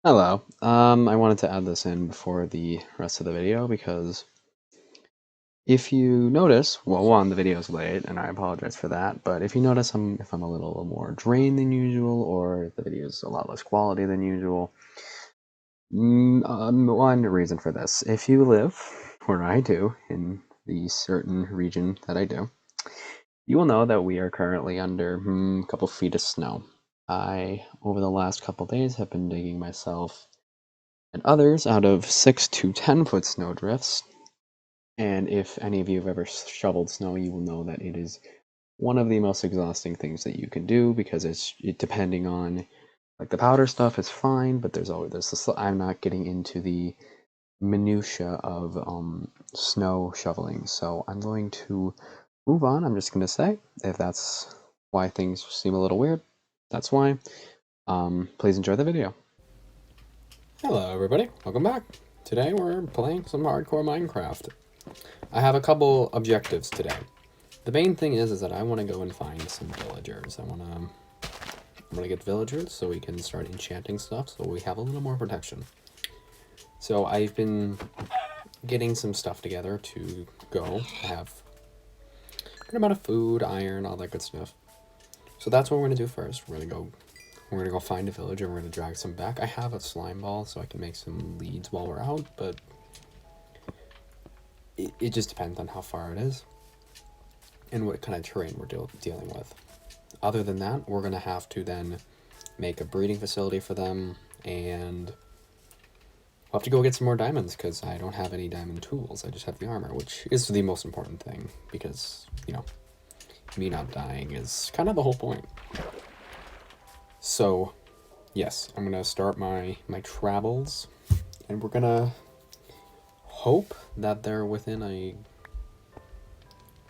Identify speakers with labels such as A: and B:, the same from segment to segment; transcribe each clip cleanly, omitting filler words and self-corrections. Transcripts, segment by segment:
A: Hello. I wanted to add this in before the rest of the video because if you notice, well, one, the video's late, and I apologize for that. But if you notice, if I'm a little more drained than usual, or the video's a lot less quality than usual, one reason for this: if you live where I do, in the certain region that I do, you will know that we are currently under a couple feet of snow. I, over the last couple days, have been digging myself and others out of 6 to 10-foot snowdrifts. And if any of you have ever shoveled snow, you will know that it is one of the most exhausting things that you can do because depending on like the powder stuff is fine, but there's this. I'm not getting into the minutia of snow shoveling, so I'm going to move on. I'm just going to say if that's why things seem a little weird, that's why. Please enjoy the video.
B: Hello everybody, welcome back. Today we're playing some hardcore Minecraft. I have a couple objectives today. The main thing is that I want to go and find some villagers. I'm gonna get villagers so we can start enchanting stuff so we have a little more protection. So I've been getting some stuff together to go. I have a good amount of food, iron, all that good stuff. So that's what we're gonna do first. We're gonna go find a villager and we're gonna drag some back. I have a slime ball so I can make some leads while we're out, but it just depends on how far it is and what kind of terrain we're dealing with. Other than that, we're gonna have to then make a breeding facility for them, and we'll have to go get some more diamonds because I don't have any diamond tools. I just have the armor, which is the most important thing because, you know, me not dying is kind of the whole point. So, yes, I'm gonna start my travels, and we're gonna hope that they're within a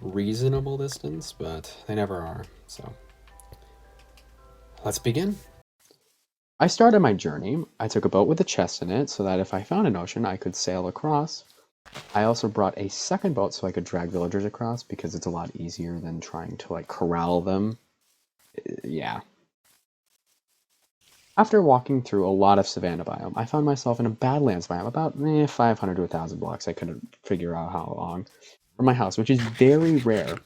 B: reasonable distance, but they never are. So, let's begin.
A: I started my journey. I took a boat with a chest in it so that if I found an ocean, I could sail across. I also brought a second boat so I could drag villagers across because it's a lot easier than trying to like corral them. Yeah. After walking through a lot of savanna biome, I found myself in a badlands biome about 500 to 1,000 blocks. I couldn't figure out how long from my house, which is very rare,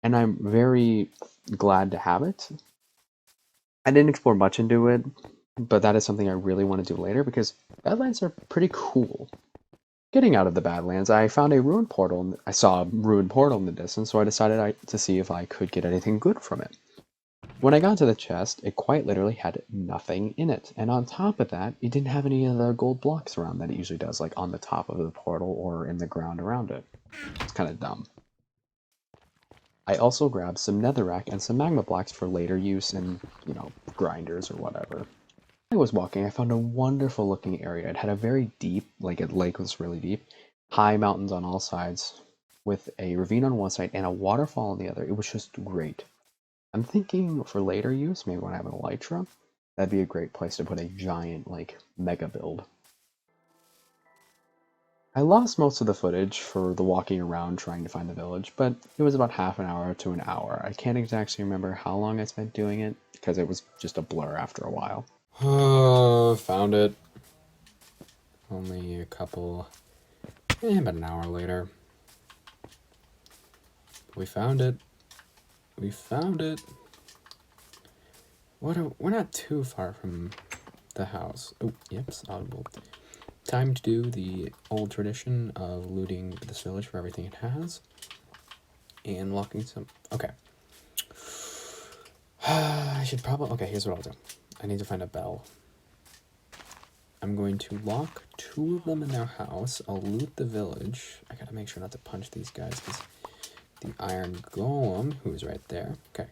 A: and I'm very glad to have it. I didn't explore much into it, but that is something I really want to do later because Badlands are pretty cool. Getting out of the Badlands, I found a ruined portal. I saw a ruined portal in the distance, so I decided to see if I could get anything good from it. When I got to the chest, it quite literally had nothing in it, and on top of that, it didn't have any of the gold blocks around that it usually does, like on the top of the portal or in the ground around it. It's kind of dumb. I also grabbed some netherrack and some magma blocks for later use in, grinders or whatever. I was walking, I found a wonderful looking area. It had a very deep, like a lake was really deep, high mountains on all sides, with a ravine on one side and a waterfall on the other. It was just great. I'm thinking for later use, maybe when I have an elytra, that'd be a great place to put a giant, like, mega build. I lost most of the footage for the walking around trying to find the village, but it was about half an hour to an hour. I can't exactly remember how long I spent doing it, because it was just a blur after a while.
B: Found it. Only a couple, about an hour later. We found it. We found it. We're not too far from the house. Oh, yep, audible. Time to do the old tradition of looting this village for everything it has. And locking some... Okay. I should probably... Okay, here's what I'll do. I need to find a bell. I'm going to lock 2 of them in their house. I'll loot the village. I gotta make sure not to punch these guys because the iron golem, who's right there. Okay.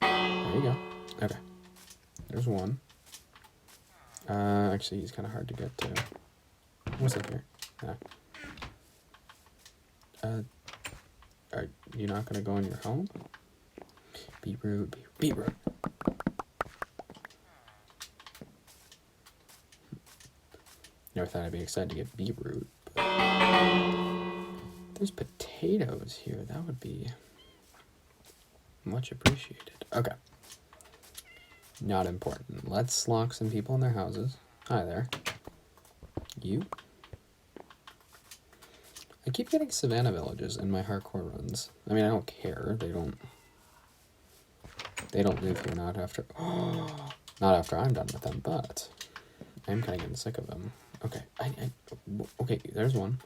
B: There you go. Okay. There's one. Actually, he's kind of hard to get to. What's up here? Are you not gonna go in your home? Be rude. Be rude. Never thought I'd be excited to get beetroot, but there's potatoes here. That would be much appreciated. Okay. Not important. Let's lock some people in their houses. Hi there. You? I keep getting savannah villages in my hardcore runs. I mean, I don't care. They don't live here, not after not after I'm done with them, but I'm kind of getting sick of them. Okay, okay, there's one.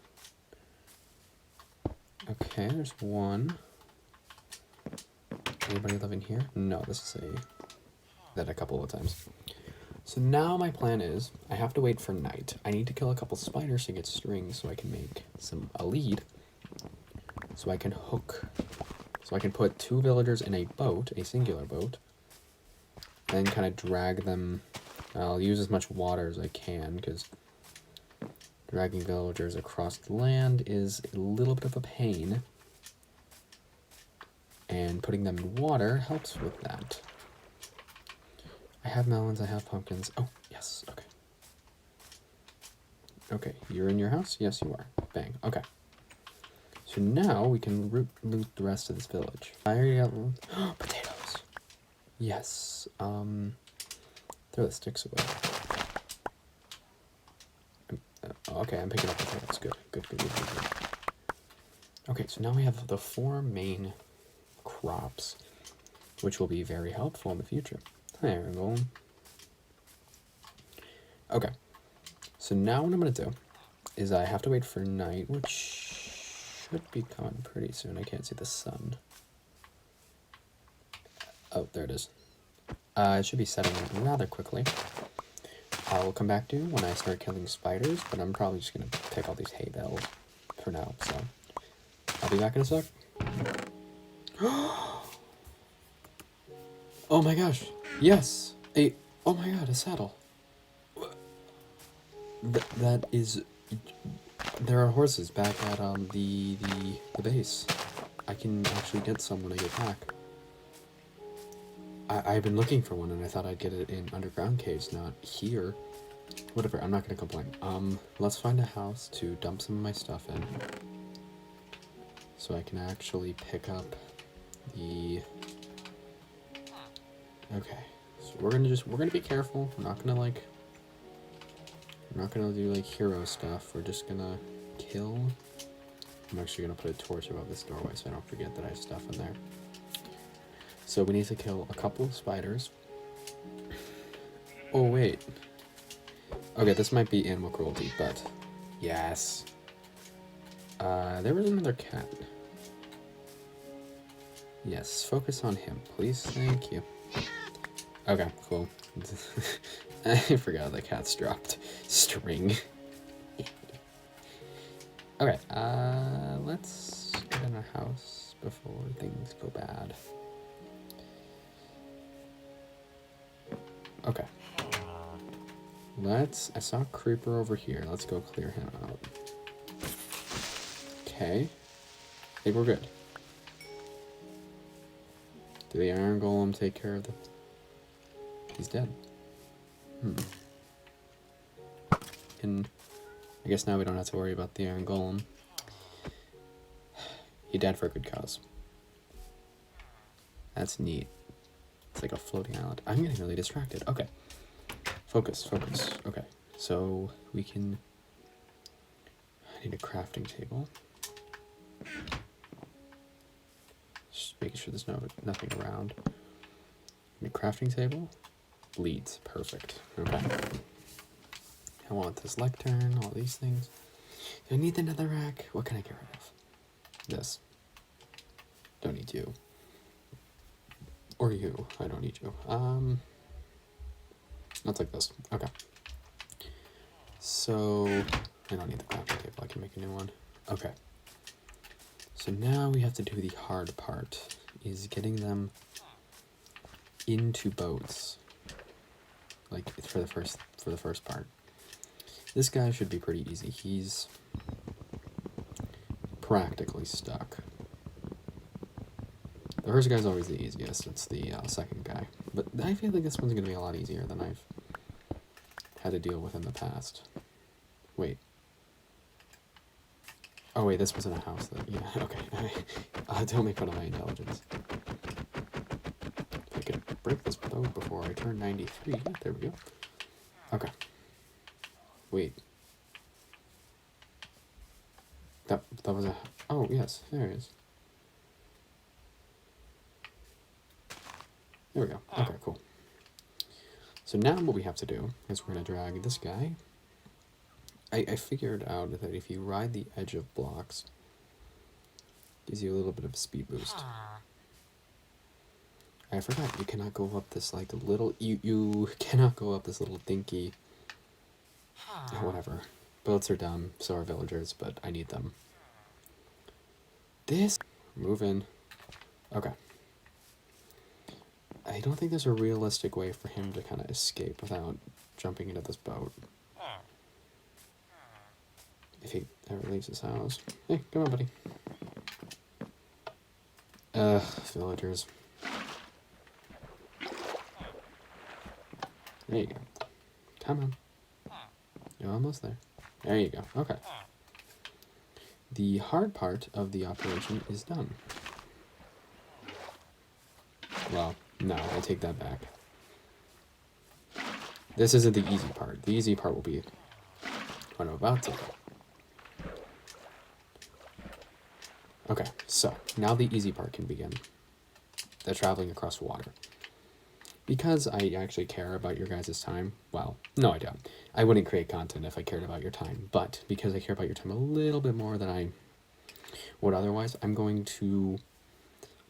B: Okay, there's one. Anybody living here? No, this is that a couple of times. So now my plan is, I have to wait for night. I need to kill a couple spiders to get strings so I can make a lead. So I can put 2 villagers in a boat, a singular boat. Then kind of drag them. I'll use as much water as I can, because dragging villagers across the land is a little bit of a pain. And putting them in water helps with that. I have melons, I have pumpkins. Oh, yes, okay. Okay, you're in your house? Yes, you are. Bang, okay. So now we can loot the rest of this village. I already got potatoes. Yes, throw the sticks away. Okay, I'm picking up potatoes. Good. Okay, so now we have the 4 main crops, which will be very helpful in the future. There we go. Okay, so now what I'm going to do is I have to wait for night, which should be coming pretty soon. I can't see the sun. Oh, there it is. It should be setting rather quickly. I'll come back to you when I start killing spiders, but I'm probably just going to pick all these hay bales for now, so I'll be back in a sec. Oh my gosh, yes! Oh my god, a saddle. That is... There are horses back at the base. I can actually get some when I get back. I've been looking for one and I thought I'd get it in underground caves, not here. Whatever, I'm not gonna complain. Let's find a house to dump some of my stuff in. So I can actually pick up the... Okay, so we're gonna be careful. We're not gonna do like hero stuff. We're just gonna kill. I'm actually gonna put a torch above this doorway so I don't forget that I have stuff in there. So we need to kill a couple of spiders. Oh wait. Okay, this might be animal cruelty, but yes. There was another cat. Yes, focus on him, please. Thank you. Okay, cool. I forgot the cat's dropped string. Okay, let's get in our house before things go bad. Okay. I saw a creeper over here. Let's go clear him out. Okay. I think we're good. Did the iron golem take care of the... He's dead. And I guess now we don't have to worry about the iron golem. He died for a good cause. That's neat. It's like a floating island. I'm getting really distracted. Okay. Focus. Okay. So we can... I need a crafting table. Just making sure there's nothing around. Need a crafting table. Bleeds. Perfect. Okay. I want this lectern, all these things. Do I need the netherrack? What can I get rid of? This. Don't need you. Or you. I don't need you. I'll take this. Okay. So, I don't need the crafting table. I can make a new one. Okay. So now we have to do the hard part, is getting them into boats. Like, for the first part. This guy should be pretty easy. He's practically stuck. The first guy's always the easiest. It's the second guy. But I feel like this one's going to be a lot easier than I've had to deal with in the past. Wait. Oh wait, this wasn't a house. Yeah, okay. Don't make fun of my intelligence. If I could break this boat before I turn 93. There we go. Okay. Wait. That was a... Oh, yes. There it is. There we go. Okay, cool. So now what we have to do is we're going to drag this guy. I figured out that if you ride the edge of blocks, it gives you a little bit of a speed boost. I forgot you cannot go up this like little... You cannot go up this little dinky... Whatever. Boats are dumb, so are villagers, but I need them. This... Move in. Okay. I don't think there's a realistic way for him to kind of escape without jumping into this boat. If he ever leaves his house. Hey, come on, buddy. Villagers. There you go. Come on. You're almost there. There you go. Okay. The hard part of the operation is done. Well, no, I take that back. This isn't the easy part. The easy part will be what I'm about to do. Okay, so now the easy part can begin. The traveling across water. Because I actually care about your guys' time, well, no I don't. I wouldn't create content if I cared about your time, but because I care about your time a little bit more than I would otherwise, I'm going to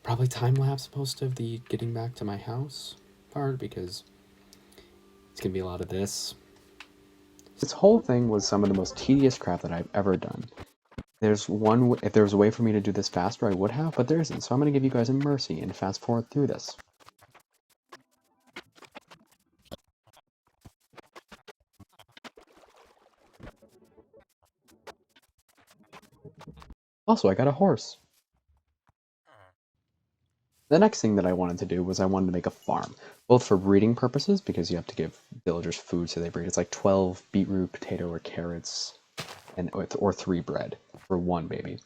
B: probably time-lapse most of the getting back to my house part, because it's going to be a lot of this.
A: This whole thing was some of the most tedious crap that I've ever done. If there was a way for me to do this faster, I would have, but there isn't, so I'm going to give you guys a mercy and fast forward through this. Also, I got a horse. The next thing that I wanted to do was I wanted to make a farm, both for breeding purposes, because you have to give villagers food so they breed. It's like 12 beetroot, potato, or carrots, or 3 bread for 1 baby.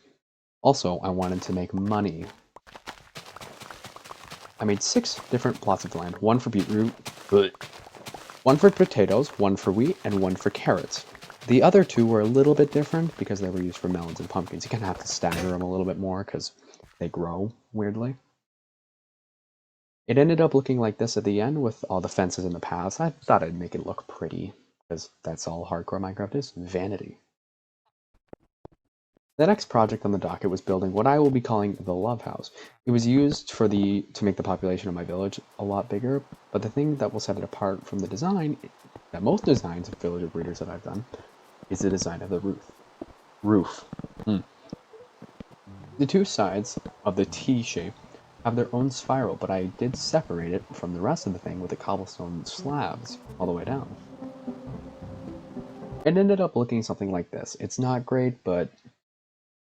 A: Also, I wanted to make money. I made 6 different plots of land, 1 for beetroot, 1 for potatoes, 1 for wheat, and 1 for carrots. The other 2 were a little bit different because they were used for melons and pumpkins. You kind of have to stagger them a little bit more because they grow weirdly. It ended up looking like this at the end with all the fences and the paths. I thought I'd make it look pretty because that's all hardcore Minecraft is, vanity. The next project on the docket was building what I will be calling the Love House. It was used to make the population of my village a lot bigger, but the thing that will set it apart from the design, that most designs of villager breeders that I've done, is the design of the roof. The 2 sides of the T shape have their own spiral, but I did separate it from the rest of the thing with the cobblestone slabs all the way down. It ended up looking something like this. It's not great, but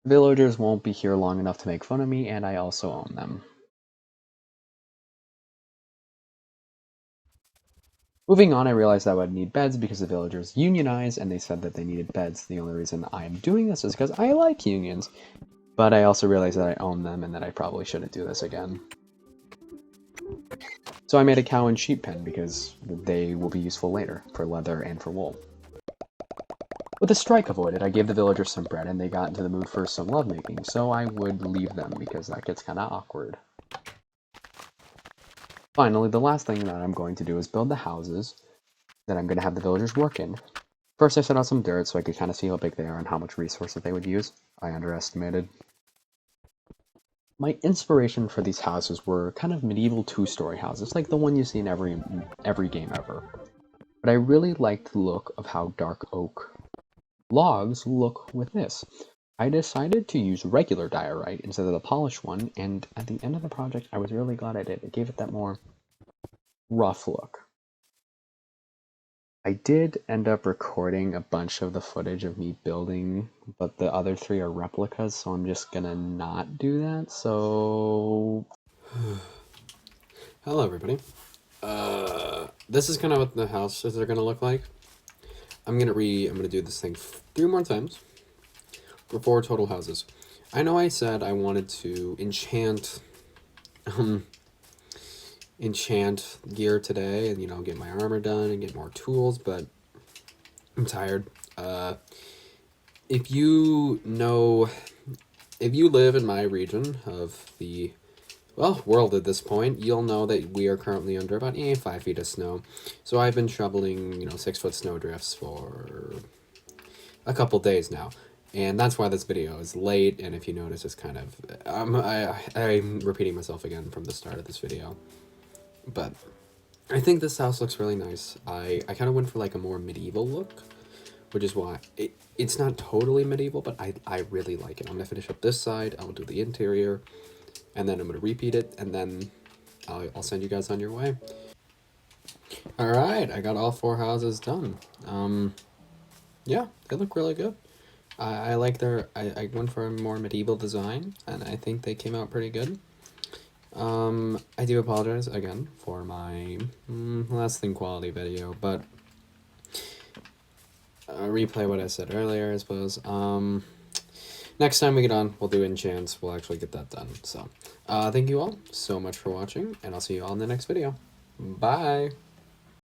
A: villagers won't be here long enough to make fun of me, and I also own them. Moving on, I realized I would need beds because the villagers unionized, and they said that they needed beds. The only reason I'm doing this is because I like unions, but I also realized that I own them and that I probably shouldn't do this again. So I made a cow and sheep pen because they will be useful later for leather and for wool. With the strike avoided, I gave the villagers some bread and they got into the mood for some lovemaking, so I would leave them because that gets kind of awkward. Finally, the last thing that I'm going to do is build the houses that I'm going to have the villagers work in. First I set out some dirt so I could kind of see how big they are and how much resources they would use. I underestimated. My inspiration for these houses were kind of medieval 2-story houses, like the one you see in every game ever. But I really liked the look of how dark oak logs look with this. I decided to use regular diorite instead of the polished one, and at the end of the project I was really glad I did. It gave it that more rough look. I did end up recording a bunch of the footage of me building, but the other 3 are replicas, so I'm just gonna not do that, so...
B: Hello, everybody. This is kind of what the houses are gonna look like. I'm gonna do this thing 3 more times for 4 total houses. I know I said I wanted to enchant enchant gear today and, you know, get my armor done and get more tools, but I'm tired. If you know, if you live in my region of the, well, world at this point, you'll know that we are currently under about 5 feet of snow. So I've been shoveling, you know, 6-foot snow drifts for a couple days now. And that's why this video is late, and if you notice, it's kind of, I'm repeating myself again from the start of this video. But I think this house looks really nice. I kind of went for like a more medieval look, which is why it's not totally medieval, but I really like it. I'm gonna finish up this side, I'll do the interior, and then I'm gonna repeat it, and then I'll send you guys on your way. Alright, I got all 4 houses done. Yeah, they look really good. I like their, I went for a more medieval design, and I think they came out pretty good. I do apologize again for my less than quality video, but replay what I said earlier, I suppose. Next time we get on, we'll do enchants. We'll actually get that done. So, thank you all so much for watching, and I'll see you all in the next video. Bye!